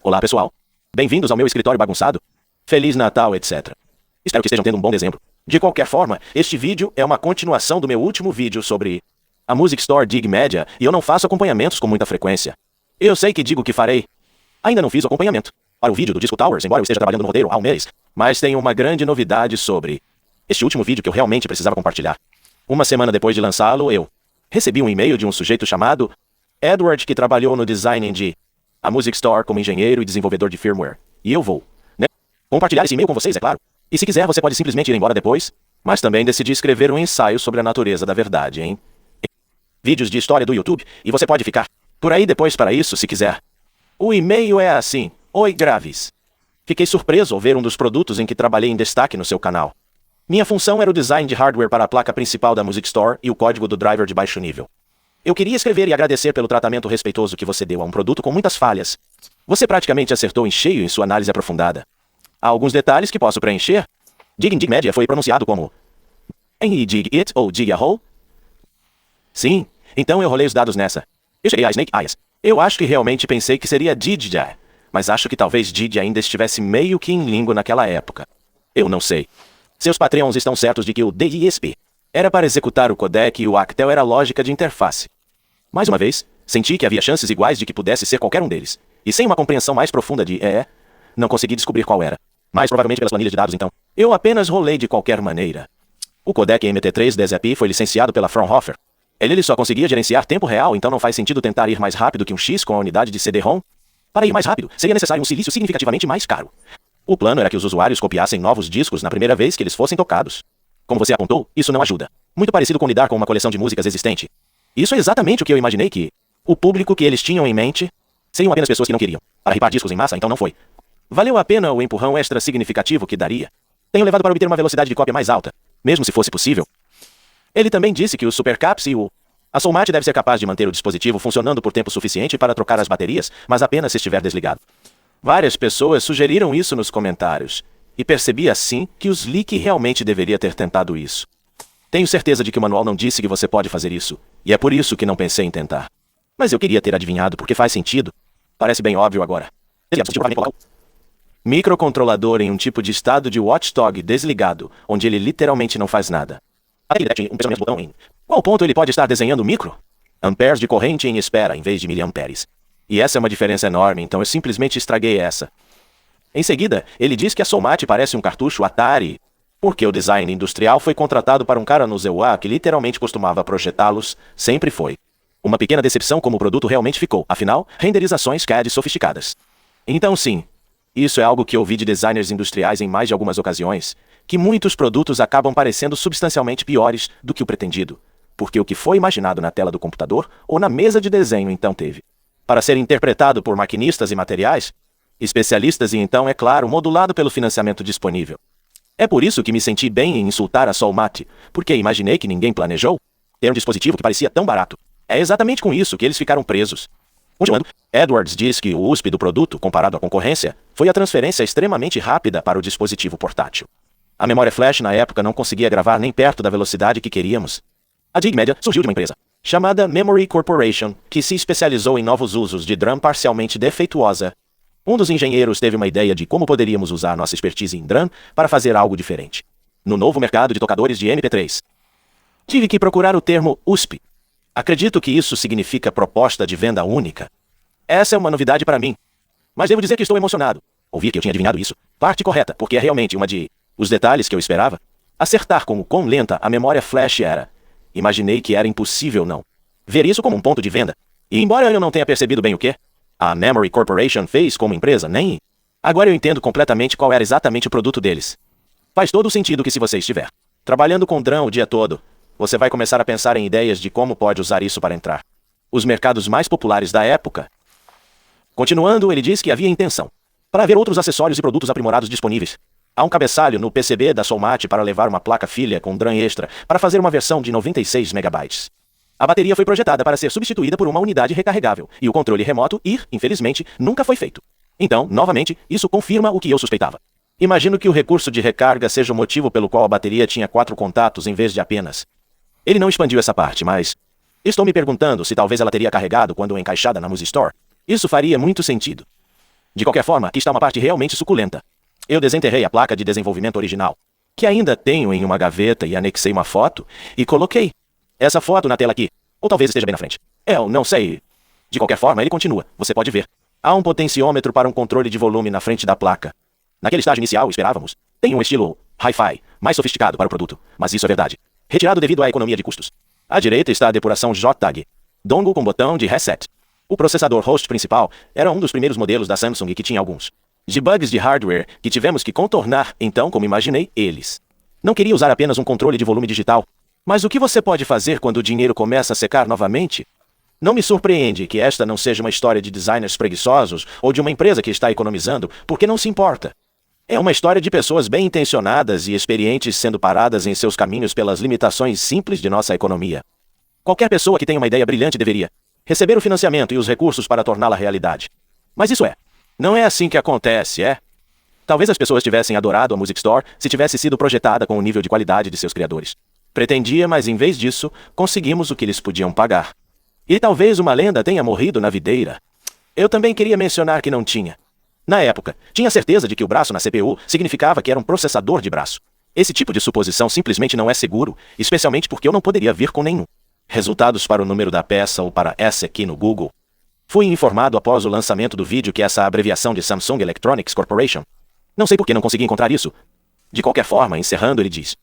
Olá pessoal. Bem-vindos ao meu escritório bagunçado. Feliz Natal, etc. Espero que estejam tendo um bom dezembro. De qualquer forma, este vídeo é uma continuação do meu último vídeo sobre a Music Store Dig Media e eu não faço acompanhamentos com muita frequência. Eu sei que digo que farei. Ainda não fiz o acompanhamento para o vídeo do Disco Towers, embora eu esteja trabalhando no roteiro há um mês, mas tenho uma grande novidade sobre este último vídeo que eu realmente precisava compartilhar. Uma semana depois de lançá-lo, eu recebi um e-mail de um sujeito chamado Edward que trabalhou no design de a Music Store como engenheiro e desenvolvedor de firmware. E eu vou, compartilhar esse e-mail com vocês, é claro. E se quiser, você pode simplesmente ir embora depois. Mas também decidi escrever um ensaio sobre a natureza da verdade, hein? Vídeos de história do YouTube, e você pode ficar por aí depois para isso, se quiser. O e-mail é assim. Oi, Graves. Fiquei surpreso ao ver um dos produtos em que trabalhei em destaque no seu canal. Minha função era o design de hardware para a placa principal da Music Store e o código do driver de baixo nível. Eu queria escrever e agradecer pelo tratamento respeitoso que você deu a um produto com muitas falhas. Você praticamente acertou em cheio em sua análise aprofundada. Há alguns detalhes que posso preencher. Dig Media foi pronunciado como Dig It ou Dig a Hole? Sim, então eu rolei os dados nessa. Eu cheguei a Snake Eyes. Eu acho que realmente pensei que seria Didja, mas acho que talvez Did ainda estivesse meio que em língua naquela época. Eu não sei. Seus Patreons estão certos de que o DISP era para executar o codec e o Actel era a lógica de interface. Mais uma vez, senti que havia chances iguais de que pudesse ser qualquer um deles. E sem uma compreensão mais profunda de não consegui descobrir qual era. Mais provavelmente pelas planilhas de dados então. Eu apenas rolei de qualquer maneira. O codec MT3-DSP foi licenciado pela Fraunhofer. Ele só conseguia gerenciar tempo real, então não faz sentido tentar ir mais rápido que um X com a unidade de CD-ROM. Para ir mais rápido, seria necessário um silício significativamente mais caro. O plano era que os usuários copiassem novos discos na primeira vez que eles fossem tocados. Como você apontou, isso não ajuda. Muito parecido com lidar com uma coleção de músicas existente. Isso é exatamente o que eu imaginei que o público que eles tinham em mente seriam apenas pessoas que não queriam. Para ripar discos em massa, então não foi. Valeu a pena o empurrão extra significativo que daria. Tenho levado para obter uma velocidade de cópia mais alta, mesmo se fosse possível. Ele também disse que o Supercaps e a Soulmate deve ser capaz de manter o dispositivo funcionando por tempo suficiente para trocar as baterias, mas apenas se estiver desligado. Várias pessoas sugeriram isso nos comentários, e percebi assim que os Leak realmente deveria ter tentado isso. Tenho certeza de que o manual não disse que você pode fazer isso, e é por isso que não pensei em tentar. Mas eu queria ter adivinhado porque faz sentido. Parece bem óbvio agora. Microcontrolador em um tipo de estado de watchdog desligado, onde ele literalmente não faz nada. Qual ponto ele pode estar desenhando micro? Amperes de corrente em espera em vez de miliamperes. E essa é uma diferença enorme, então eu simplesmente estraguei essa. Em seguida, ele diz que a Soulmate parece um cartucho Atari, porque o design industrial foi contratado para um cara no ZWA que literalmente costumava projetá-los, sempre foi. Uma pequena decepção como o produto realmente ficou, afinal, renderizações CAD sofisticadas. Então sim, isso é algo que ouvi de designers industriais em mais de algumas ocasiões, que muitos produtos acabam parecendo substancialmente piores do que o pretendido, porque o que foi imaginado na tela do computador ou na mesa de desenho então teve, para ser interpretado por maquinistas e materiais, especialistas e então, é claro, modulado pelo financiamento disponível. É por isso que me senti bem em insultar a Soulmate, porque imaginei que ninguém planejou ter um dispositivo que parecia tão barato. É exatamente com isso que eles ficaram presos. Continuando, Edwards diz que o USP do produto, comparado à concorrência, foi a transferência extremamente rápida para o dispositivo portátil. A memória flash na época não conseguia gravar nem perto da velocidade que queríamos. A Dig Media surgiu de uma empresa chamada Memory Corporation, que se especializou em novos usos de DRAM parcialmente defeituosa. Um dos engenheiros teve uma ideia de como poderíamos usar nossa expertise em DRAM para fazer algo diferente. No novo mercado de tocadores de MP3. Tive que procurar o termo USP. Acredito que isso significa proposta de venda única. Essa é uma novidade para mim. Mas devo dizer que estou emocionado. Ouvi que eu tinha adivinhado isso. Parte correta, porque é realmente uma de os detalhes que eu esperava. Acertar com o quão lenta a memória flash era. Imaginei que era impossível não ver isso como um ponto de venda. E embora eu não tenha percebido bem o que a Memory Corporation fez como empresa, nem agora eu entendo completamente qual era exatamente o produto deles. Faz todo o sentido que se você estiver trabalhando com DRAM o dia todo, você vai começar a pensar em ideias de como pode usar isso para entrar os mercados mais populares da época. Continuando, ele diz que havia intenção para haver outros acessórios e produtos aprimorados disponíveis. Há um cabeçalho no PCB da Soulmate para levar uma placa filha com DRAM extra para fazer uma versão de 96 MB. A bateria foi projetada para ser substituída por uma unidade recarregável, e o controle remoto infelizmente, nunca foi feito. Então, novamente, isso confirma o que eu suspeitava. Imagino que o recurso de recarga seja o motivo pelo qual a bateria tinha 4 contatos em vez de apenas. Ele não expandiu essa parte, mas estou me perguntando se talvez ela teria carregado quando encaixada na Music Store. Isso faria muito sentido. De qualquer forma, aqui está uma parte realmente suculenta. Eu desenterrei a placa de desenvolvimento original, que ainda tenho em uma gaveta, e anexei uma foto e coloquei essa foto na tela aqui. Ou talvez esteja bem na frente. Eu não sei. De qualquer forma, ele continua. Você pode ver. Há um potenciômetro para um controle de volume na frente da placa. Naquele estágio inicial, esperávamos. Tem um estilo hi-fi, mais sofisticado para o produto. Mas isso é verdade. Retirado devido à economia de custos. À direita está a depuração JTAG. Dongle com botão de reset. O processador host principal era um dos primeiros modelos da Samsung que tinha alguns debugs de hardware que tivemos que contornar, então, como imaginei, eles. Não queria usar apenas um controle de volume digital. Mas o que você pode fazer quando o dinheiro começa a secar novamente? Não me surpreende que esta não seja uma história de designers preguiçosos ou de uma empresa que está economizando porque não se importa. É uma história de pessoas bem intencionadas e experientes sendo paradas em seus caminhos pelas limitações simples de nossa economia. Qualquer pessoa que tenha uma ideia brilhante deveria receber o financiamento e os recursos para torná-la realidade. Mas isso não é assim que acontece, é? Talvez as pessoas tivessem adorado a Music Store se tivesse sido projetada com o nível de qualidade de seus criadores. Pretendia, mas em vez disso, conseguimos o que eles podiam pagar. E talvez uma lenda tenha morrido na videira. Eu também queria mencionar que não tinha. Na época, tinha certeza de que o braço na CPU significava que era um processador de braço. Esse tipo de suposição simplesmente não é seguro, especialmente porque eu não poderia vir com nenhum resultados para o número da peça ou para essa aqui no Google. Fui informado após o lançamento do vídeo que essa abreviação de Samsung Electronics Corporation. Não sei por que não consegui encontrar isso. De qualquer forma, encerrando, ele diz: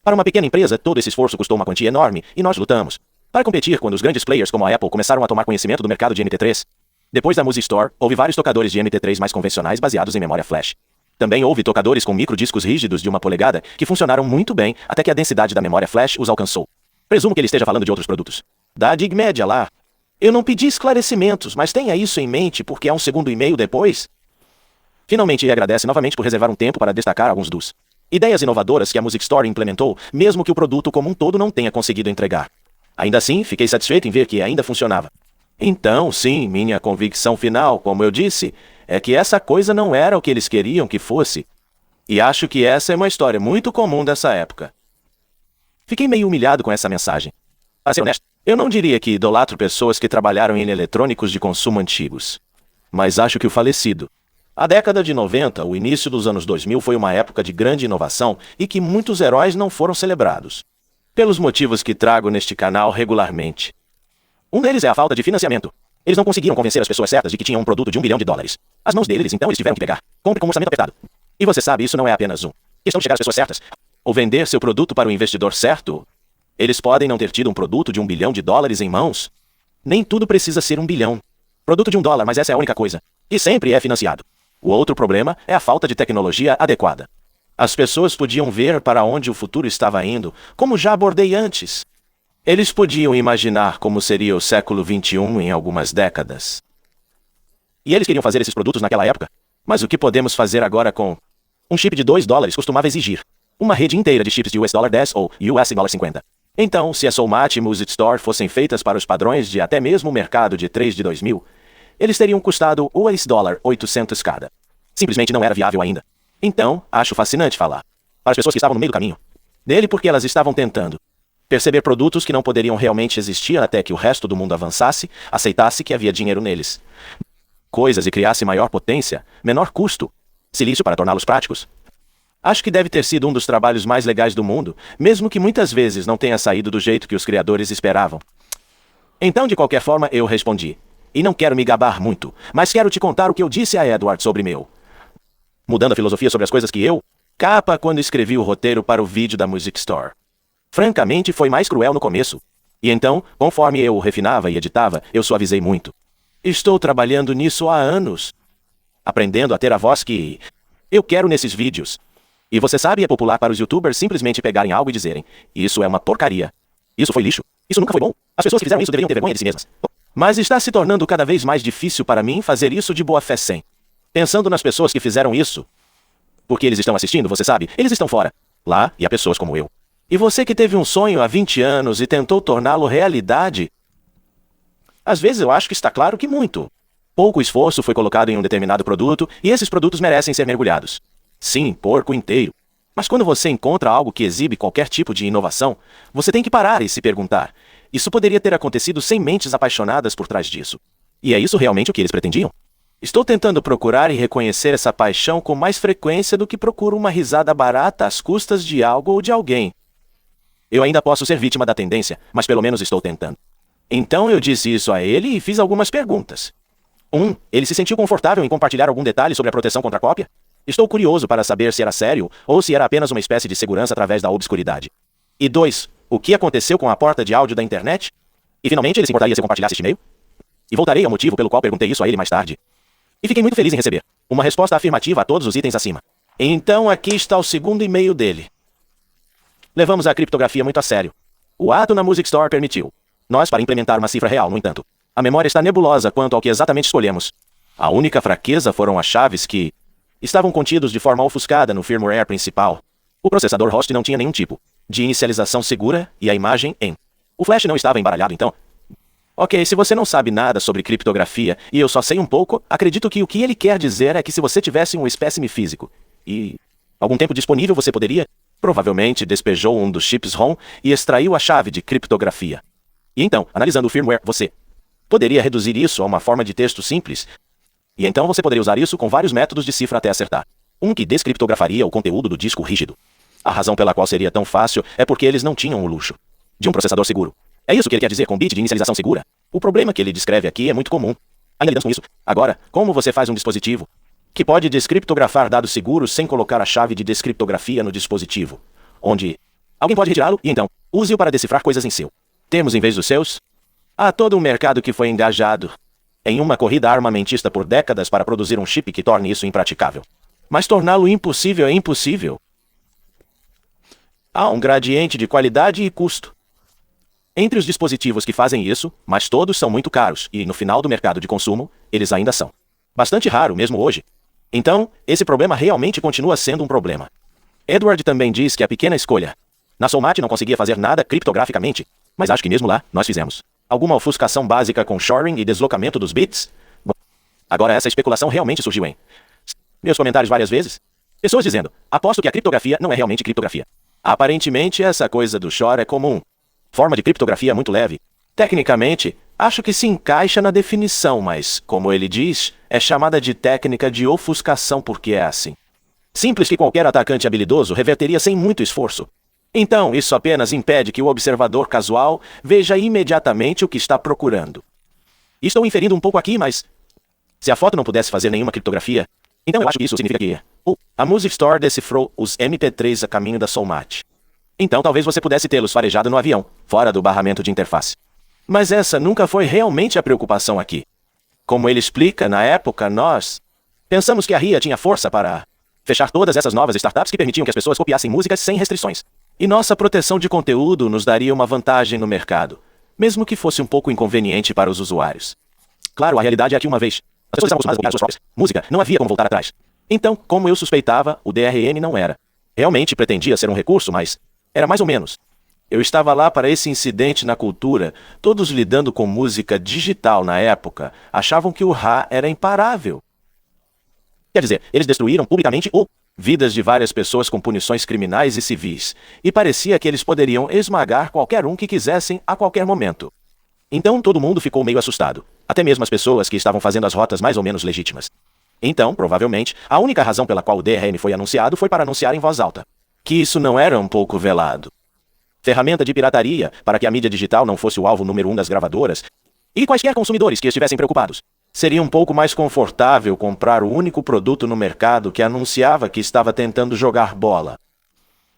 para uma pequena empresa, todo esse esforço custou uma quantia enorme, e nós lutamos para competir quando os grandes players como a Apple começaram a tomar conhecimento do mercado de MP3. Depois da Music Store, houve vários tocadores de MP3 mais convencionais baseados em memória flash. Também houve tocadores com microdiscos rígidos de 1 polegada que funcionaram muito bem até que a densidade da memória flash os alcançou. Presumo que ele esteja falando de outros produtos. Da Dig Media lá. Eu não pedi esclarecimentos, mas tenha isso em mente porque há um segundo e-mail depois. Finalmente ele agradece novamente por reservar um tempo para destacar alguns dos ideias inovadoras que a Music Store implementou, mesmo que o produto como um todo não tenha conseguido entregar. Ainda assim, fiquei satisfeito em ver que ainda funcionava. Então, sim, minha convicção final, como eu disse, é que essa coisa não era o que eles queriam que fosse. E acho que essa é uma história muito comum dessa época. Fiquei meio humilhado com essa mensagem. Para ser honesto, eu não diria que idolatro pessoas que trabalharam em eletrônicos de consumo antigos. Mas acho que o falecido. A década de 90, o início dos anos 2000 foi uma época de grande inovação e que muitos heróis não foram celebrados. Pelos motivos que trago neste canal regularmente. Um deles é a falta de financiamento. Eles não conseguiram convencer as pessoas certas de que tinham um produto de $1 bilhão. As mãos deles, então, eles tiveram que pegar. Compre com um orçamento apertado. E você sabe, isso não é apenas questão de chegar às pessoas certas. Ou vender seu produto para o investidor certo. Eles podem não ter tido um produto de $1 bilhão em mãos. Nem tudo precisa ser $1 bilhão. Produto de $1, mas essa é a única coisa. E sempre é financiado. O outro problema é a falta de tecnologia adequada. As pessoas podiam ver para onde o futuro estava indo, como já abordei antes. Eles podiam imaginar como seria o século XXI em algumas décadas. E eles queriam fazer esses produtos naquela época. Mas o que podemos fazer agora com um chip de $2 costumava exigir uma rede inteira de chips de $10 ou $50. Então, se a Soulmate e Music Store fossem feitas para os padrões de até mesmo o mercado de 3 de 2000, eles teriam custado $800 cada. Simplesmente não era viável ainda. Então, acho fascinante falar para as pessoas que estavam no meio do caminho dele porque elas estavam tentando perceber produtos que não poderiam realmente existir até que o resto do mundo avançasse, aceitasse que havia dinheiro neles. Coisas e criasse maior potência, menor custo, silício para torná-los práticos. Acho que deve ter sido um dos trabalhos mais legais do mundo, mesmo que muitas vezes não tenha saído do jeito que os criadores esperavam. Então, de qualquer forma, eu respondi. E não quero me gabar muito, mas quero te contar o que eu disse a Edward sobre mudando a filosofia sobre as coisas que capa quando escrevi o roteiro para o vídeo da Music Store. Francamente, foi mais cruel no começo. E então, conforme eu o refinava e editava, eu suavizei muito. Estou trabalhando nisso há anos. Aprendendo a ter a voz que eu quero nesses vídeos. E você sabe, é popular para os youtubers simplesmente pegarem algo e dizerem: isso é uma porcaria. Isso foi lixo. Isso nunca foi bom. As pessoas que fizeram isso deveriam ter vergonha de si mesmas. Mas está se tornando cada vez mais difícil para mim fazer isso de boa fé sem. Pensando nas pessoas que fizeram isso. Porque eles estão assistindo, você sabe, eles estão fora. Lá, e há pessoas como eu. E você que teve um sonho há 20 anos e tentou torná-lo realidade. Às vezes eu acho que está claro que muito pouco esforço foi colocado em um determinado produto e esses produtos merecem ser mergulhados. Sim, porco inteiro. Mas quando você encontra algo que exibe qualquer tipo de inovação, você tem que parar e se perguntar: isso poderia ter acontecido sem mentes apaixonadas por trás disso. E é isso realmente o que eles pretendiam? Estou tentando procurar e reconhecer essa paixão com mais frequência do que procuro uma risada barata às custas de algo ou de alguém. Eu ainda posso ser vítima da tendência, mas pelo menos estou tentando. Então eu disse isso a ele e fiz algumas perguntas. 1. Ele se sentiu confortável em compartilhar algum detalhe sobre a proteção contra cópia? Estou curioso para saber se era sério ou se era apenas uma espécie de segurança através da obscuridade. E 2. O que aconteceu com a porta de áudio da internet? E finalmente ele se importaria se eu compartilhasse este e-mail? E voltarei ao motivo pelo qual perguntei isso a ele mais tarde. E fiquei muito feliz em receber uma resposta afirmativa a todos os itens acima. Então aqui está o segundo e-mail dele. Levamos a criptografia muito a sério. O ato na Music Store permitiu nós para implementar uma cifra real, no entanto. A memória está nebulosa quanto ao que exatamente escolhemos. A única fraqueza foram as chaves que estavam contidos de forma ofuscada no firmware principal. O processador host não tinha nenhum tipo de inicialização segura e a imagem em. O flash não estava embaralhado então. Ok, se você não sabe nada sobre criptografia e eu só sei um pouco, acredito que o que ele quer dizer é que se você tivesse um espécime físico e algum tempo disponível você poderia, provavelmente despejou um dos chips ROM e extraiu a chave de criptografia. E então, analisando o firmware, você poderia reduzir isso a uma forma de texto simples. E então você poderia usar isso com vários métodos de cifra até acertar. Um que descriptografaria o conteúdo do disco rígido. A razão pela qual seria tão fácil é porque eles não tinham o luxo de um processador seguro. É isso que ele quer dizer com bit de inicialização segura? O problema que ele descreve aqui é muito comum. Ainda lidamos com isso. Agora, como você faz um dispositivo que pode descriptografar dados seguros sem colocar a chave de descriptografia no dispositivo, onde alguém pode retirá-lo e então use-o para decifrar coisas em seu termos em vez dos seus? Há todo um mercado que foi engajado em uma corrida armamentista por décadas para produzir um chip que torne isso impraticável. Mas torná-lo impossível é impossível. Há um gradiente de qualidade e custo entre os dispositivos que fazem isso, mas todos são muito caros e, no final do mercado de consumo, eles ainda são bastante raro mesmo hoje. Então, esse problema realmente continua sendo um problema. Edward também diz que a pequena escolha na Soulmate não conseguia fazer nada criptograficamente, mas acho que mesmo lá, nós fizemos alguma ofuscação básica com shoring e deslocamento dos bits. Bom, agora essa especulação realmente surgiu em meus comentários várias vezes. Pessoas dizendo, aposto que a criptografia não é realmente criptografia. Aparentemente essa coisa do shor é comum. Forma de criptografia muito leve. Tecnicamente, acho que se encaixa na definição, mas, como ele diz, é chamada de técnica de ofuscação porque é assim. Simples que qualquer atacante habilidoso reverteria sem muito esforço. Então, isso apenas impede que o observador casual veja imediatamente o que está procurando. Estou inferindo um pouco aqui, mas se a foto não pudesse fazer nenhuma criptografia, então eu acho que isso significa que a Music Store decifrou os MP3 a caminho da Soulmate. Então talvez você pudesse tê-los farejado no avião, fora do barramento de interface. Mas essa nunca foi realmente a preocupação aqui. Como ele explica, na época nós pensamos que a RIA tinha força para fechar todas essas novas startups que permitiam que as pessoas copiassem músicas sem restrições. E nossa proteção de conteúdo nos daria uma vantagem no mercado, mesmo que fosse um pouco inconveniente para os usuários. Claro, a realidade é que uma vez as pessoas estavam acostumadas a copiar suas próprias música, não havia como voltar atrás. Então, como eu suspeitava, o DRM não era. Realmente pretendia ser um recurso, mas era mais ou menos. Eu estava lá para esse incidente na cultura. Todos lidando com música digital na época achavam que o RA era imparável. Quer dizer, eles destruíram publicamente vidas de várias pessoas com punições criminais e civis. E parecia que eles poderiam esmagar qualquer um que quisessem a qualquer momento. Então todo mundo ficou meio assustado. Até mesmo as pessoas que estavam fazendo as rotas mais ou menos legítimas. Então, provavelmente, a única razão pela qual o DRM foi anunciado foi para anunciar em voz alta que isso não era um pouco velado. Ferramenta de pirataria para que a mídia digital não fosse o alvo número 1 das gravadoras e quaisquer consumidores que estivessem preocupados. Seria um pouco mais confortável comprar o único produto no mercado que anunciava que estava tentando jogar bola.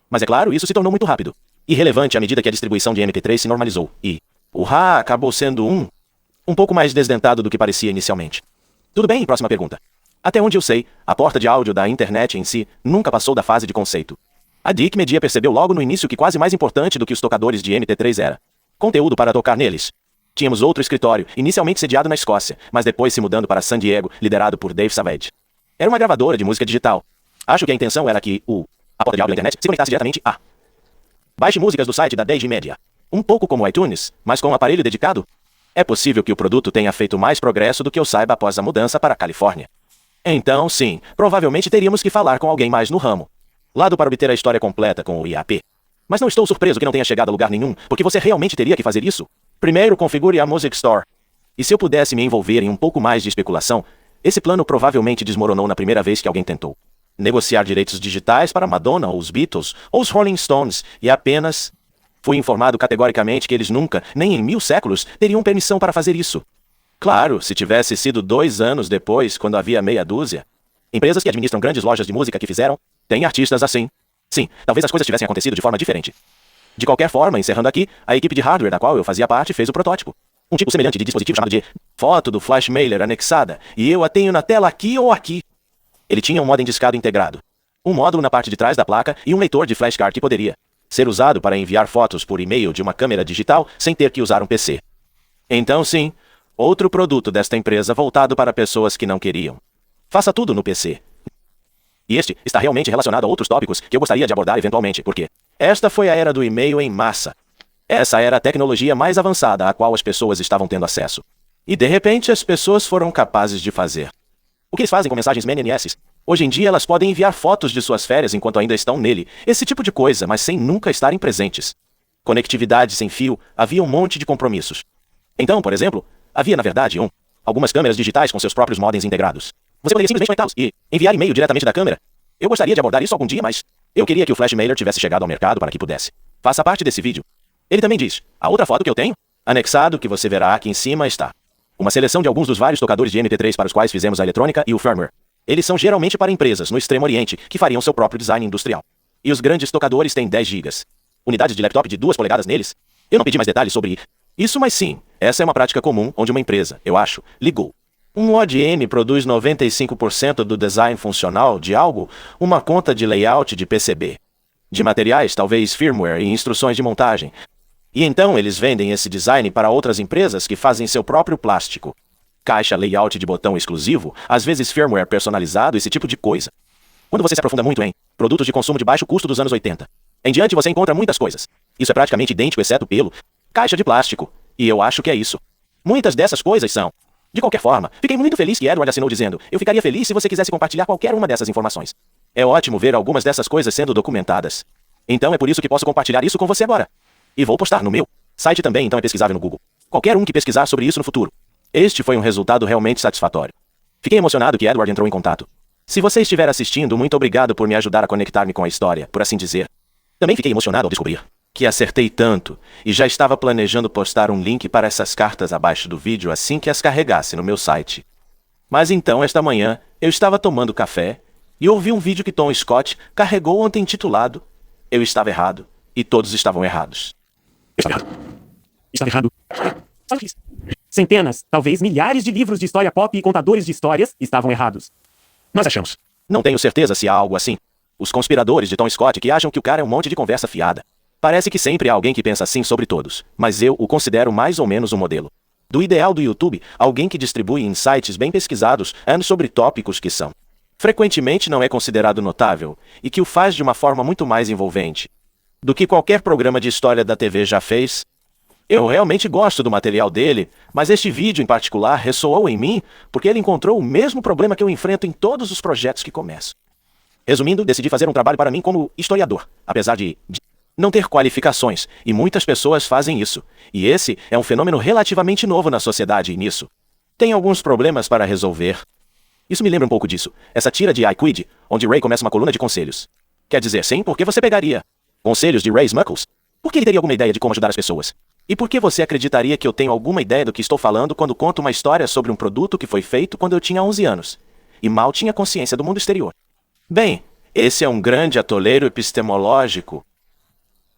Mas é claro, isso se tornou muito rápido e relevante à medida que a distribuição de MP3 se normalizou e o RA acabou sendo um pouco mais desdentado do que parecia inicialmente. Tudo bem, próxima pergunta. Até onde eu sei, a porta de áudio da internet em si nunca passou da fase de conceito. A Dick Media percebeu logo no início que quase mais importante do que os tocadores de MP3 era conteúdo para tocar neles. Tínhamos outro escritório, inicialmente sediado na Escócia, mas depois se mudando para San Diego, liderado por Dave Savage. Era uma gravadora de música digital. Acho que a intenção era que a porta de áudio da internet se conectasse diretamente a baixe músicas do site da Digi Media. Um pouco como o iTunes, mas com um aparelho dedicado. É possível que o produto tenha feito mais progresso do que eu saiba após a mudança para a Califórnia. Então, sim, provavelmente teríamos que falar com alguém mais no ramo. Lado para obter a história completa com o IAP. Mas não estou surpreso que não tenha chegado a lugar nenhum, porque você realmente teria que fazer isso. Primeiro, configure a Music Store. E se eu pudesse me envolver em um pouco mais de especulação, Esse plano provavelmente desmoronou na primeira vez que alguém tentou negociar direitos digitais para Madonna, ou os Beatles, ou os Rolling Stones, e apenas fui informado categoricamente que eles nunca, nem em 1000 séculos, teriam permissão para fazer isso. Claro, se tivesse sido 2 anos depois, quando havia meia dúzia. Empresas que administram grandes lojas de música que fizeram, têm artistas assim. Sim, talvez as coisas tivessem acontecido de forma diferente. De qualquer forma, encerrando aqui, a equipe de hardware da qual eu fazia parte fez o protótipo. Um tipo semelhante de dispositivo chamado de foto do flash mailer anexada, e eu a tenho na tela aqui ou aqui. Ele tinha um modem discado integrado, um módulo na parte de trás da placa e um leitor de flashcard que poderia ser usado para enviar fotos por e-mail de uma câmera digital sem ter que usar um PC. Então sim, outro produto desta empresa voltado para pessoas que não queriam. Faça tudo no PC. E este está realmente relacionado a outros tópicos que eu gostaria de abordar eventualmente, porque esta foi a era do e-mail em massa. Essa era a tecnologia mais avançada a qual as pessoas estavam tendo acesso. E de repente as pessoas foram capazes de fazer. O que eles fazem com mensagens MNS? Hoje em dia elas podem enviar fotos de suas férias enquanto ainda estão nele. Esse tipo de coisa, mas sem nunca estarem presentes. Conectividade sem fio, havia um monte de compromissos. Então, por exemplo, havia na verdade algumas câmeras digitais com seus próprios modems integrados. Você poderia simplesmente conectá-los e enviar e-mail diretamente da câmera. Eu gostaria de abordar isso algum dia, mas eu queria que o Flash Mailer tivesse chegado ao mercado para que pudesse. Faça parte desse vídeo. Ele também diz, a outra foto que eu tenho, anexado que você verá aqui em cima está uma seleção de alguns dos vários tocadores de MP3 para os quais fizemos a eletrônica e o firmware. Eles são geralmente para empresas no Extremo Oriente que fariam seu próprio design industrial. E os grandes tocadores têm 10 GB. Unidades de laptop de 2 polegadas neles. Eu não pedi mais detalhes sobre isso, mas sim, essa é uma prática comum onde uma empresa, eu acho, ligou. Um ODM produz 95% do design funcional de algo, uma conta de layout de PCB. De materiais, talvez firmware e instruções de montagem. E então eles vendem esse design para outras empresas que fazem seu próprio plástico. Caixa layout de botão exclusivo, às vezes firmware personalizado, esse tipo de coisa. Quando você se aprofunda muito em produtos de consumo de baixo custo dos anos 80, em diante você encontra muitas coisas. Isso é praticamente idêntico exceto pelo caixa de plástico. E eu acho que é isso. Muitas dessas coisas são. De qualquer forma, fiquei muito feliz que Edward assinou dizendo, eu ficaria feliz se você quisesse compartilhar qualquer uma dessas informações. É ótimo ver algumas dessas coisas sendo documentadas. Então é por isso que posso compartilhar isso com você agora. E vou postar no meu site também, então é pesquisável no Google. Qualquer um que pesquisar sobre isso no futuro. Este foi um resultado realmente satisfatório. Fiquei emocionado que Edward entrou em contato. Se você estiver assistindo, muito obrigado por me ajudar a conectar-me com a história, por assim dizer. Também fiquei emocionado ao descobrir que acertei tanto, e já estava planejando postar um link para essas cartas abaixo do vídeo assim que as carregasse no meu site. Mas então, esta manhã, eu estava tomando café, e ouvi um vídeo que Tom Scott carregou ontem intitulado Eu Estava Errado, e Todos Estavam Errados. Estava errado. Estava errado. Só fiz. Centenas, talvez milhares de livros de história pop e contadores de histórias estavam errados. Nós achamos. Não tenho certeza se há algo assim. Os conspiradores de Tom Scott que acham que o cara é um monte de conversa fiada. Parece que sempre há alguém que pensa assim sobre todos, mas eu o considero mais ou menos um modelo. Do ideal do YouTube, alguém que distribui insights bem pesquisados sobre tópicos que são frequentemente não é considerado notável, e que o faz de uma forma muito mais envolvente do que qualquer programa de história da TV já fez. Eu realmente gosto do material dele, mas este vídeo em particular ressoou em mim porque ele encontrou o mesmo problema que eu enfrento em todos os projetos que começo. Resumindo, decidi fazer um trabalho para mim como historiador, apesar de não ter qualificações, e muitas pessoas fazem isso. E esse é um fenômeno relativamente novo na sociedade e nisso tem alguns problemas para resolver. Isso me lembra um pouco disso, essa tira de I Quid, onde Ray começa uma coluna de conselhos. Quer dizer, sim, por que você pegaria conselhos de Ray Smuckles? Por que ele teria alguma ideia de como ajudar as pessoas? E por que você acreditaria que eu tenho alguma ideia do que estou falando quando conto uma história sobre um produto que foi feito quando eu tinha 11 anos e mal tinha consciência do mundo exterior? Bem, esse é um grande atoleiro epistemológico.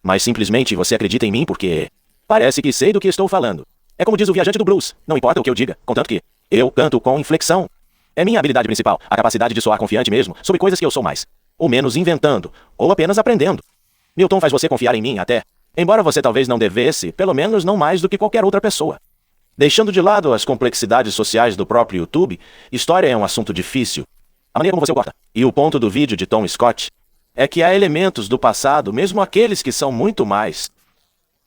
Mas simplesmente você acredita em mim porque parece que sei do que estou falando. É como diz o viajante do blues, não importa o que eu diga, contanto que eu canto com inflexão. É minha habilidade principal, a capacidade de soar confiante mesmo sobre coisas que eu sou mais ou menos inventando, ou apenas aprendendo. Milton faz você confiar em mim até, embora você talvez não devesse, pelo menos não mais do que qualquer outra pessoa. Deixando de lado as complexidades sociais do próprio YouTube, história é um assunto difícil. A maneira como você o corta. E o ponto do vídeo de Tom Scott é que há elementos do passado, mesmo aqueles que são muito mais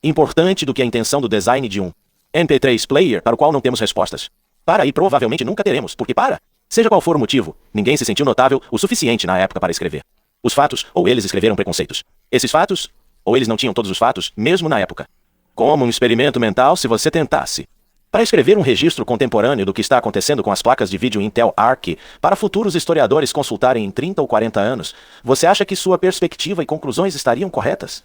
importante do que a intenção do design de um MP3 player para o qual não temos respostas. Para e provavelmente nunca teremos, porque seja qual for o motivo, ninguém se sentiu notável o suficiente na época para escrever. Os fatos, ou eles escreveram preconceitos. Esses fatos, ou eles não tinham todos os fatos, mesmo na época. Como um experimento mental se você tentasse Para escrever um registro contemporâneo do que está acontecendo com as placas de vídeo Intel Arc para futuros historiadores consultarem em 30 ou 40 anos, você acha que sua perspectiva e conclusões estariam corretas?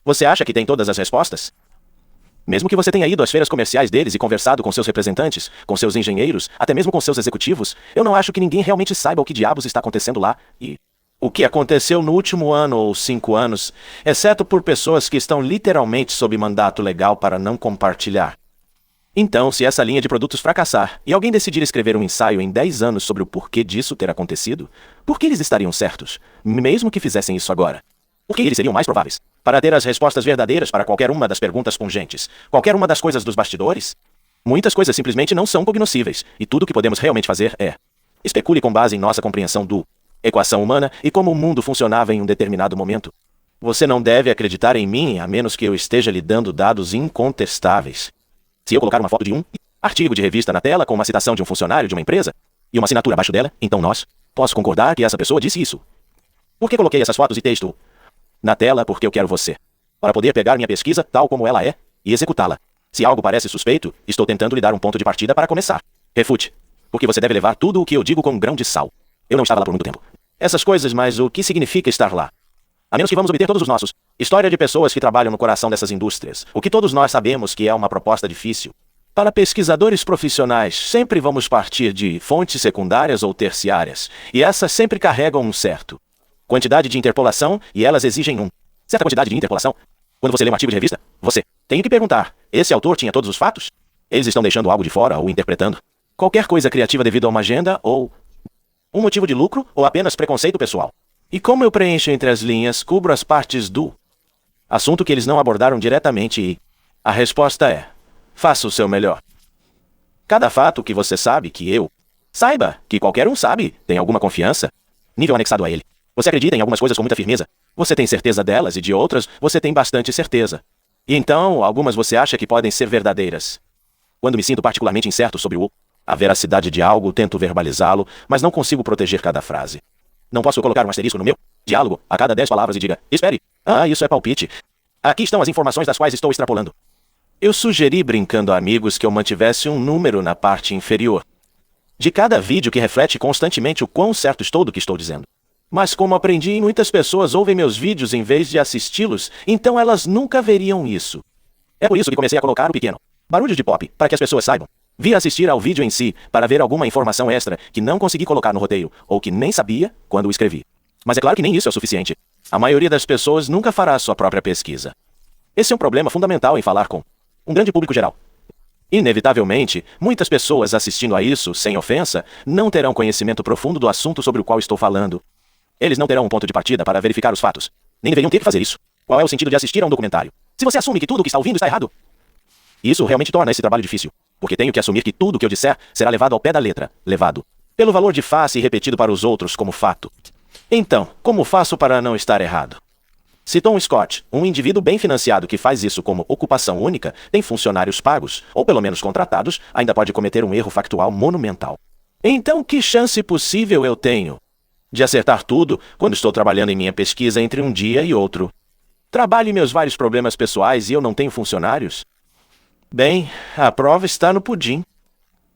Você acha que tem todas as respostas? Mesmo que você tenha ido às feiras comerciais deles e conversado com seus representantes, com seus engenheiros, até mesmo com seus executivos, eu não acho que ninguém realmente saiba o que diabos está acontecendo lá e o que aconteceu no último ano ou 5 anos, exceto por pessoas que estão literalmente sob mandato legal para não compartilhar. Então, se essa linha de produtos fracassar e alguém decidir escrever um ensaio em 10 anos sobre o porquê disso ter acontecido, por que eles estariam certos, mesmo que fizessem isso agora? Por que eles seriam mais prováveis? Para ter as respostas verdadeiras para qualquer uma das perguntas pungentes, qualquer uma das coisas dos bastidores? Muitas coisas simplesmente não são cognoscíveis, e tudo o que podemos realmente fazer é especule com base em nossa compreensão do equação humana e como o mundo funcionava em um determinado momento. Você não deve acreditar em mim a menos que eu esteja lhe dando dados incontestáveis. Se eu colocar uma foto de um artigo de revista na tela com uma citação de um funcionário de uma empresa e uma assinatura abaixo dela, então posso concordar que essa pessoa disse isso. Por que coloquei essas fotos e texto na tela? Porque eu quero você. Para poder pegar minha pesquisa tal como ela é e executá-la. Se algo parece suspeito, estou tentando lhe dar um ponto de partida para começar. Refute. Porque você deve levar tudo o que eu digo com um grão de sal. Eu não estava lá por muito tempo. Essas coisas, mas o que significa estar lá? A menos que vamos obter todos os nossos. História de pessoas que trabalham no coração dessas indústrias. O que todos nós sabemos que é uma proposta difícil. Para pesquisadores profissionais, sempre vamos partir de fontes secundárias ou terciárias. E essas sempre carregam um certo quantidade de interpolação e elas exigem certa quantidade de interpolação. Quando você lê um artigo de revista, você tem que perguntar, esse autor tinha todos os fatos? Eles estão deixando algo de fora ou interpretando qualquer coisa criativa devido a uma agenda ou um motivo de lucro ou apenas preconceito pessoal? E como eu preencho entre as linhas, cubro as partes do assunto que eles não abordaram diretamente e a resposta é, faça o seu melhor. Cada fato que você sabe que eu saiba, que qualquer um sabe, tem alguma confiança, nível anexado a ele. Você acredita em algumas coisas com muita firmeza. Você tem certeza delas e de outras você tem bastante certeza. E então, algumas você acha que podem ser verdadeiras. Quando me sinto particularmente incerto sobre a veracidade de algo, tento verbalizá-lo, mas não consigo proteger cada frase. Não posso colocar um asterisco no meu diálogo a cada 10 palavras e diga, espere, isso é palpite. Aqui estão as informações das quais estou extrapolando. Eu sugeri brincando a amigos que eu mantivesse um número na parte inferior de cada vídeo que reflete constantemente o quão certo estou do que estou dizendo. Mas como aprendi, muitas pessoas ouvem meus vídeos em vez de assisti-los, então elas nunca veriam isso. É por isso que comecei a colocar o pequeno barulhos de pop, para que as pessoas saibam. Vi assistir ao vídeo em si, para ver alguma informação extra que não consegui colocar no roteiro, ou que nem sabia quando o escrevi. Mas é claro que nem isso é o suficiente. A maioria das pessoas nunca fará sua própria pesquisa. Esse é um problema fundamental em falar com um grande público geral. Inevitavelmente, muitas pessoas assistindo a isso, sem ofensa, não terão conhecimento profundo do assunto sobre o qual estou falando. Eles não terão um ponto de partida para verificar os fatos. Nem deveriam ter que fazer isso. Qual é o sentido de assistir a um documentário? Se você assume que tudo o que está ouvindo está errado. Isso realmente torna esse trabalho difícil. Porque tenho que assumir que tudo o que eu disser será levado ao pé da letra. Levado pelo valor de face e repetido para os outros como fato. Então, como faço para não estar errado? Se Tom Scott, um indivíduo bem financiado que faz isso como ocupação única, tem funcionários pagos, ou pelo menos contratados, ainda pode cometer um erro factual monumental. Então, que chance possível eu tenho de acertar tudo quando estou trabalhando em minha pesquisa entre um dia e outro? Trabalho em meus vários problemas pessoais e eu não tenho funcionários? Bem, a prova está no pudim.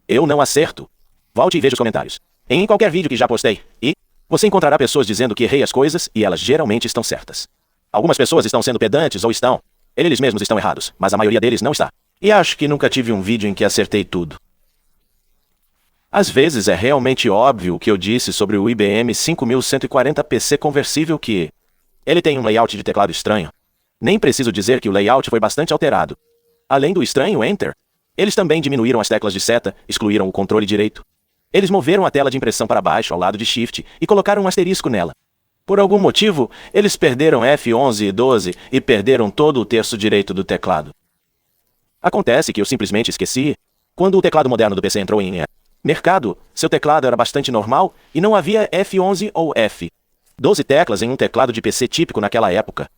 Eu não acerto. Volte e veja os comentários. Em qualquer vídeo que já postei. E você encontrará pessoas dizendo que errei as coisas e elas geralmente estão certas. Algumas pessoas estão sendo pedantes ou estão. Eles mesmos estão errados, mas a maioria deles não está. E acho que nunca tive um vídeo em que acertei tudo. Às vezes é realmente óbvio o que eu disse sobre o IBM 5140 PC conversível que ele tem um layout de teclado estranho. Nem preciso dizer que o layout foi bastante alterado. Além do estranho Enter, eles também diminuíram as teclas de seta, excluíram o controle direito. Eles moveram a tela de impressão para baixo ao lado de Shift e colocaram um asterisco nela. Por algum motivo, eles perderam F11 e 12 e perderam todo o terço direito do teclado. Acontece que eu simplesmente esqueci. Quando o teclado moderno do PC entrou em mercado, seu teclado era bastante normal e não havia F11 ou F. 12 teclas em um teclado de PC típico naquela época.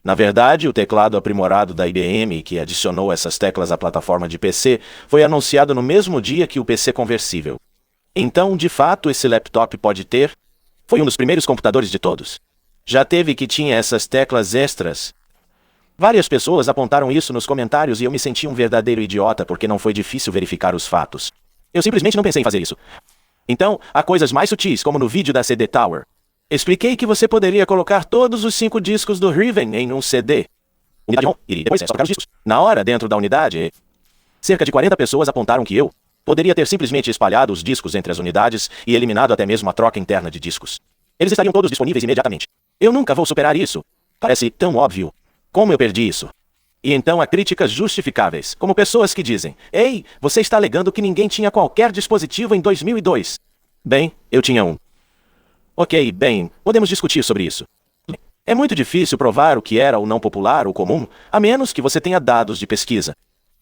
Na verdade, o teclado aprimorado da IBM, que adicionou essas teclas à plataforma de PC, foi anunciado no mesmo dia que o PC conversível. Então, de fato, esse laptop pode ter... Foi um dos primeiros computadores de todos. Já teve que tinha essas teclas extras. Várias pessoas apontaram isso nos comentários e eu me senti um verdadeiro idiota porque não foi difícil verificar os fatos. Eu simplesmente não pensei em fazer isso. Então, há coisas mais sutis, como no vídeo da CD Tower. Expliquei que você poderia colocar todos os 5 discos do Riven em um CD. Unidade 1, e depois é só trocar os discos. Na hora, dentro da unidade, cerca de 40 pessoas apontaram que eu poderia ter simplesmente espalhado os discos entre as unidades e eliminado até mesmo a troca interna de discos. Eles estariam todos disponíveis imediatamente. Eu nunca vou superar isso. Parece tão óbvio. Como eu perdi isso? E então há críticas justificáveis, como pessoas que dizem: "Ei, você está alegando que ninguém tinha qualquer dispositivo em 2002. Bem, eu tinha um. Ok, bem, podemos discutir sobre isso. É muito difícil provar o que era ou não popular ou comum, a menos que você tenha dados de pesquisa.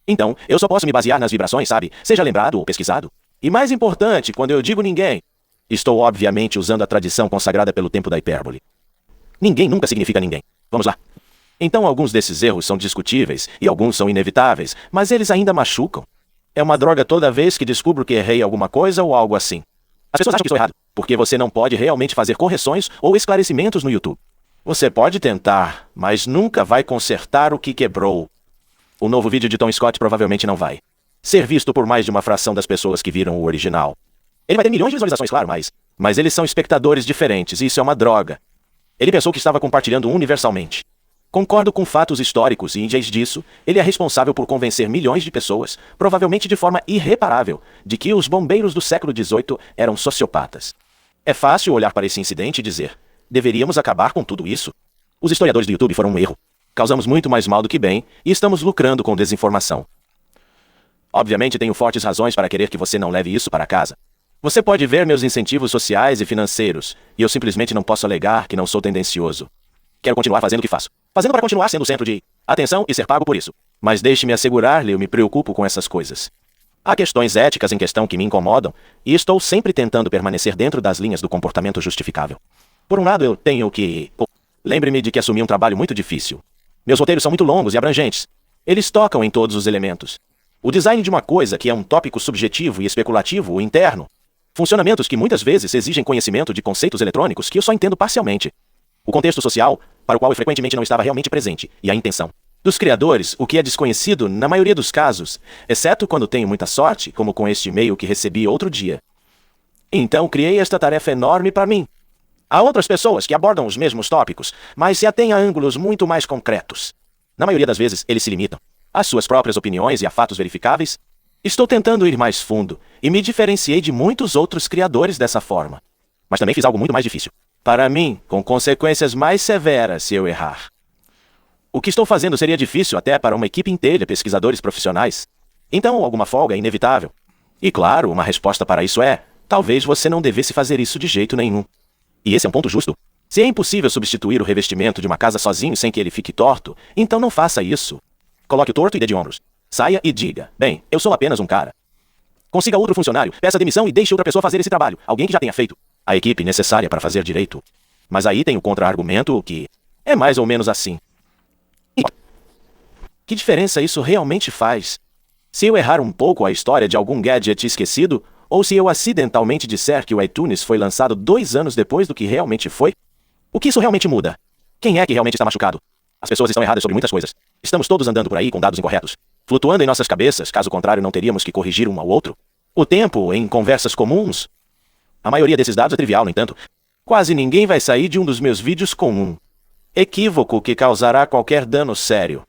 Então, eu só posso me basear nas vibrações, sabe? Seja lembrado ou pesquisado. E mais importante, quando eu digo ninguém, estou obviamente usando a tradição consagrada pelo tempo da hipérbole. Ninguém nunca significa ninguém. Vamos lá. Então alguns desses erros são discutíveis e alguns são inevitáveis, mas eles ainda machucam. É uma droga toda vez que descubro que errei alguma coisa ou algo assim. As pessoas acham que estou errado, porque você não pode realmente fazer correções ou esclarecimentos no YouTube. Você pode tentar, mas nunca vai consertar o que quebrou. O novo vídeo de Tom Scott provavelmente não vai ser visto por mais de uma fração das pessoas que viram o original. Ele vai ter milhões de visualizações, claro, mas eles são espectadores diferentes e isso é uma droga. Ele pensou que estava compartilhando universalmente. Concordo com fatos históricos e, em vez disso, ele é responsável por convencer milhões de pessoas, provavelmente de forma irreparável, de que os bombeiros do século XVIII eram sociopatas. É fácil olhar para esse incidente e dizer: deveríamos acabar com tudo isso. Os historiadores do YouTube foram um erro. Causamos muito mais mal do que bem e estamos lucrando com desinformação. Obviamente tenho fortes razões para querer que você não leve isso para casa. Você pode ver meus incentivos sociais e financeiros, e eu simplesmente não posso alegar que não sou tendencioso. Quero continuar fazendo o que faço. Fazendo para continuar sendo o centro de atenção e ser pago por isso. Mas deixe-me assegurar-lhe, eu me preocupo com essas coisas. Há questões éticas em questão que me incomodam, e estou sempre tentando permanecer dentro das linhas do comportamento justificável. Por um lado, eu tenho que... Lembre-me de que assumi um trabalho muito difícil. Meus roteiros são muito longos e abrangentes. Eles tocam em todos os elementos. O design de uma coisa que é um tópico subjetivo e especulativo ou interno. Funcionamentos que muitas vezes exigem conhecimento de conceitos eletrônicos que eu só entendo parcialmente. O contexto social, para o qual eu frequentemente não estava realmente presente, e a intenção dos criadores, o que é desconhecido na maioria dos casos, exceto quando tenho muita sorte, como com este e-mail que recebi outro dia. Então criei esta tarefa enorme para mim. Há outras pessoas que abordam os mesmos tópicos, mas se atêm a ângulos muito mais concretos. Na maioria das vezes, eles se limitam às suas próprias opiniões e a fatos verificáveis. Estou tentando ir mais fundo, e me diferenciei de muitos outros criadores dessa forma. Mas também fiz algo muito mais difícil. Para mim, com consequências mais severas se eu errar. O que estou fazendo seria difícil até para uma equipe inteira de pesquisadores profissionais. Então, alguma folga é inevitável. E claro, uma resposta para isso é: talvez você não devesse fazer isso de jeito nenhum. E esse é um ponto justo. Se é impossível substituir o revestimento de uma casa sozinho sem que ele fique torto, então não faça isso. Coloque o torto e dê de ombros. Saia e diga: bem, eu sou apenas um cara. Consiga outro funcionário, peça demissão e deixe outra pessoa fazer esse trabalho. Alguém que já tenha feito a equipe necessária para fazer direito. Mas aí tem o contra-argumento que é mais ou menos assim. Que diferença isso realmente faz? Se eu errar um pouco a história de algum gadget esquecido, ou se eu acidentalmente disser que o iTunes foi lançado 2 anos depois do que realmente foi? O que isso realmente muda? Quem é que realmente está machucado? As pessoas estão erradas sobre muitas coisas. Estamos todos andando por aí com dados incorretos, flutuando em nossas cabeças, caso contrário não teríamos que corrigir um ao outro. O tempo em conversas comuns. A maioria desses dados é trivial, no entanto. Quase ninguém vai sair de um dos meus vídeos com um equívoco que causará qualquer dano sério.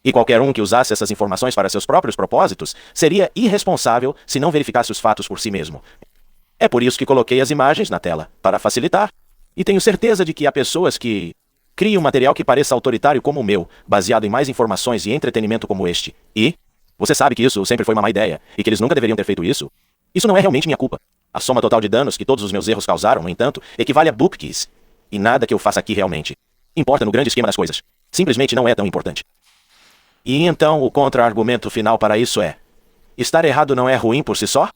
E qualquer um que usasse essas informações para seus próprios propósitos seria irresponsável se não verificasse os fatos por si mesmo. É por isso que coloquei as imagens na tela, para facilitar. E tenho certeza de que há pessoas que criam material que pareça autoritário como o meu, baseado em mais informações e entretenimento como este. E você sabe que isso sempre foi uma má ideia, e que eles nunca deveriam ter feito isso. Isso não é realmente minha culpa. A soma total de danos que todos os meus erros causaram, no entanto, equivale a bookkeys. E nada que eu faça aqui realmente importa no grande esquema das coisas. Simplesmente não é tão importante. E então o contra-argumento final para isso é: estar errado não é ruim por si só?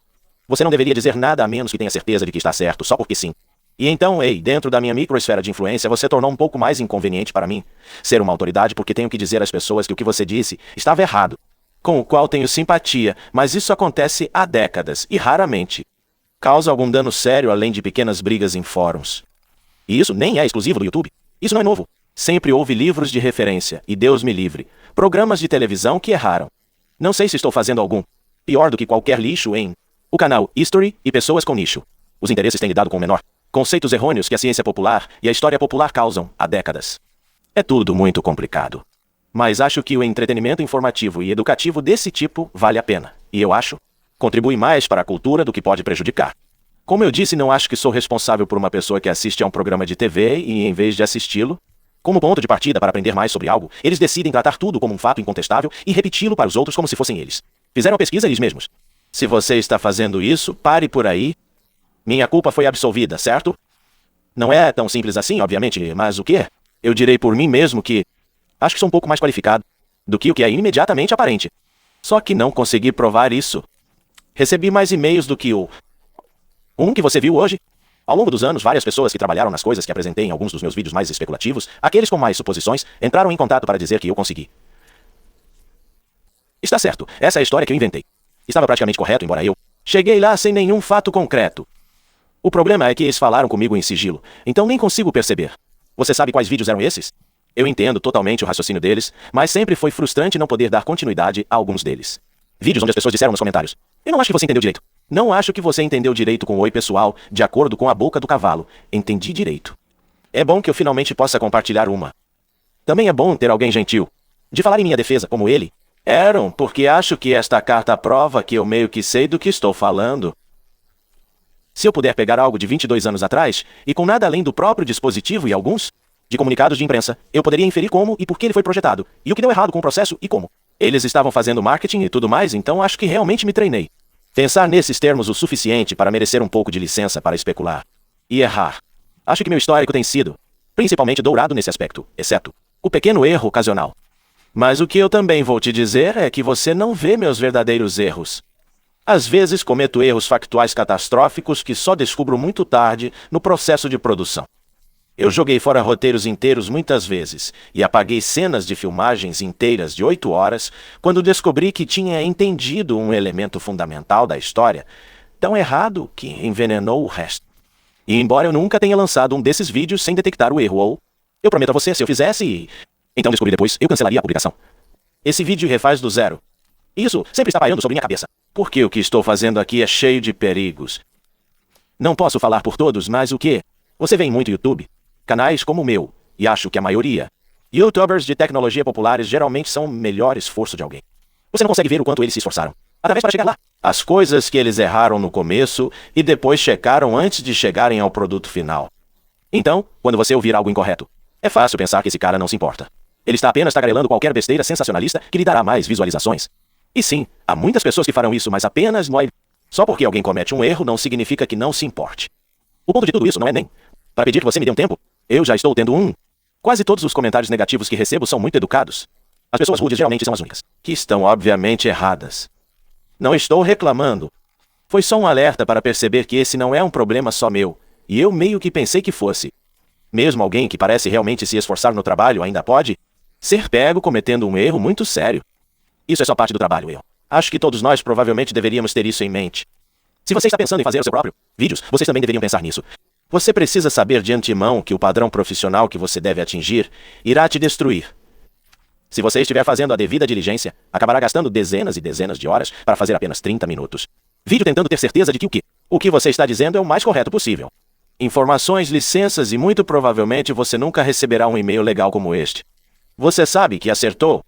Você não deveria dizer nada a menos que tenha certeza de que está certo, só porque sim. E então, ei, dentro da minha microesfera de influência, você tornou um pouco mais inconveniente para mim ser uma autoridade porque tenho que dizer às pessoas que o que você disse estava errado. Com o qual tenho simpatia, mas isso acontece há décadas e raramente causa algum dano sério além de pequenas brigas em fóruns. E isso nem é exclusivo do YouTube. Isso não é novo. Sempre houve livros de referência, e Deus me livre, programas de televisão que erraram. Não sei se estou fazendo algum pior do que qualquer lixo em o canal History e pessoas com nicho. Os interesses têm lidado com o menor. Conceitos errôneos que a ciência popular e a história popular causam há décadas. É tudo muito complicado. Mas acho que o entretenimento informativo e educativo desse tipo vale a pena. E eu acho, contribui mais para a cultura do que pode prejudicar. Como eu disse, não acho que sou responsável por uma pessoa que assiste a um programa de TV e, em vez de assisti-lo, como ponto de partida para aprender mais sobre algo, eles decidem tratar tudo como um fato incontestável e repeti-lo para os outros como se fossem eles. Fizeram a pesquisa eles mesmos. Se você está fazendo isso, pare por aí. Minha culpa foi absolvida, certo? Não é tão simples assim, obviamente, mas o quê? Eu direi por mim mesmo que acho que sou um pouco mais qualificado do que o que é imediatamente aparente. Só que não consegui provar isso. Recebi mais e-mails do que um que você viu hoje. Ao longo dos anos, várias pessoas que trabalharam nas coisas que apresentei em alguns dos meus vídeos mais especulativos, aqueles com mais suposições, entraram em contato para dizer que eu consegui. Está certo, essa é a história que eu inventei. Estava praticamente correto, embora eu cheguei lá sem nenhum fato concreto. O problema é que eles falaram comigo em sigilo, então nem consigo perceber. Você sabe quais vídeos eram esses? Eu entendo totalmente o raciocínio deles, mas sempre foi frustrante não poder dar continuidade a alguns deles. Vídeos onde as pessoas disseram nos comentários: eu não acho que você entendeu direito. Não acho que você entendeu direito com o oi pessoal, de acordo com a boca do cavalo. Entendi direito. É bom que eu finalmente possa compartilhar uma. Também é bom ter alguém gentil. De falar em minha defesa, como ele. Eram, porque acho que esta carta prova que eu meio que sei do que estou falando. Se eu puder pegar algo de 22 anos atrás, e com nada além do próprio dispositivo e alguns de comunicados de imprensa, eu poderia inferir como e por que ele foi projetado, e o que deu errado com o processo e como. Eles estavam fazendo marketing e tudo mais, então acho que realmente me treinei. Pensar nesses termos o suficiente para merecer um pouco de licença para especular. E errar. Acho que meu histórico tem sido, principalmente dourado nesse aspecto, exceto o pequeno erro ocasional. Mas o que eu também vou te dizer é que você não vê meus verdadeiros erros. Às vezes cometo erros factuais catastróficos que só descubro muito tarde no processo de produção. Eu joguei fora roteiros inteiros muitas vezes e apaguei cenas de filmagens inteiras de 8 horas quando descobri que tinha entendido um elemento fundamental da história, tão errado que envenenou o resto. E embora eu nunca tenha lançado um desses vídeos sem detectar o erro ou eu prometo a você, se eu fizesse então descobri depois, eu cancelaria a publicação. Esse vídeo refaz do zero. Isso sempre está pairando sobre minha cabeça. Porque o que estou fazendo aqui é cheio de perigos. Não posso falar por todos, mas o que? Você vê em muito YouTube? Canais como o meu, e acho que a maioria. YouTubers de tecnologia populares geralmente são o melhor esforço de alguém. Você não consegue ver o quanto eles se esforçaram. Através para chegar lá. As coisas que eles erraram no começo e depois checaram antes de chegarem ao produto final. Então, quando você ouvir algo incorreto, é fácil pensar que esse cara não se importa. Ele está apenas tagarelando qualquer besteira sensacionalista que lhe dará mais visualizações. E sim, há muitas pessoas que farão isso, mas apenas nós. Só porque alguém comete um erro não significa que não se importe. O ponto de tudo isso não é nem para pedir que você me dê um tempo. Eu já estou tendo um. Quase todos os comentários negativos que recebo são muito educados. As pessoas rudes geralmente são as únicas que estão obviamente erradas. Não estou reclamando. Foi só um alerta para perceber que esse não é um problema só meu, e eu meio que pensei que fosse. Mesmo alguém que parece realmente se esforçar no trabalho ainda pode ser pego cometendo um erro muito sério. Isso é só parte do trabalho, eu acho que todos nós provavelmente deveríamos ter isso em mente. Se você está pensando em fazer o seu próprio vídeos, vocês também deveriam pensar nisso. Você precisa saber de antemão que o padrão profissional que você deve atingir irá te destruir. Se você estiver fazendo a devida diligência, acabará gastando dezenas e dezenas de horas para fazer apenas 30 minutos. Vídeo tentando ter certeza de que o que você está dizendo é o mais correto possível. Informações, licenças e muito provavelmente você nunca receberá um e-mail legal como este. Você sabe que acertou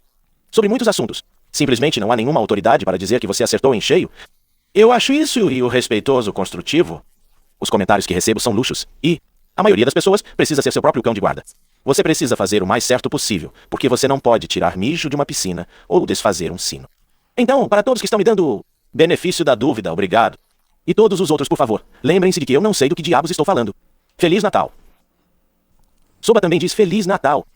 sobre muitos assuntos. Simplesmente não há nenhuma autoridade para dizer que você acertou em cheio. Eu acho isso e o respeitoso construtivo. Os comentários que recebo são luxos e a maioria das pessoas precisa ser seu próprio cão de guarda. Você precisa fazer o mais certo possível, porque você não pode tirar mijo de uma piscina ou desfazer um sino. Então, para todos que estão me dando benefício da dúvida, obrigado. E todos os outros, por favor, lembrem-se de que eu não sei do que diabos estou falando. Feliz Natal. Soba também diz Feliz Natal.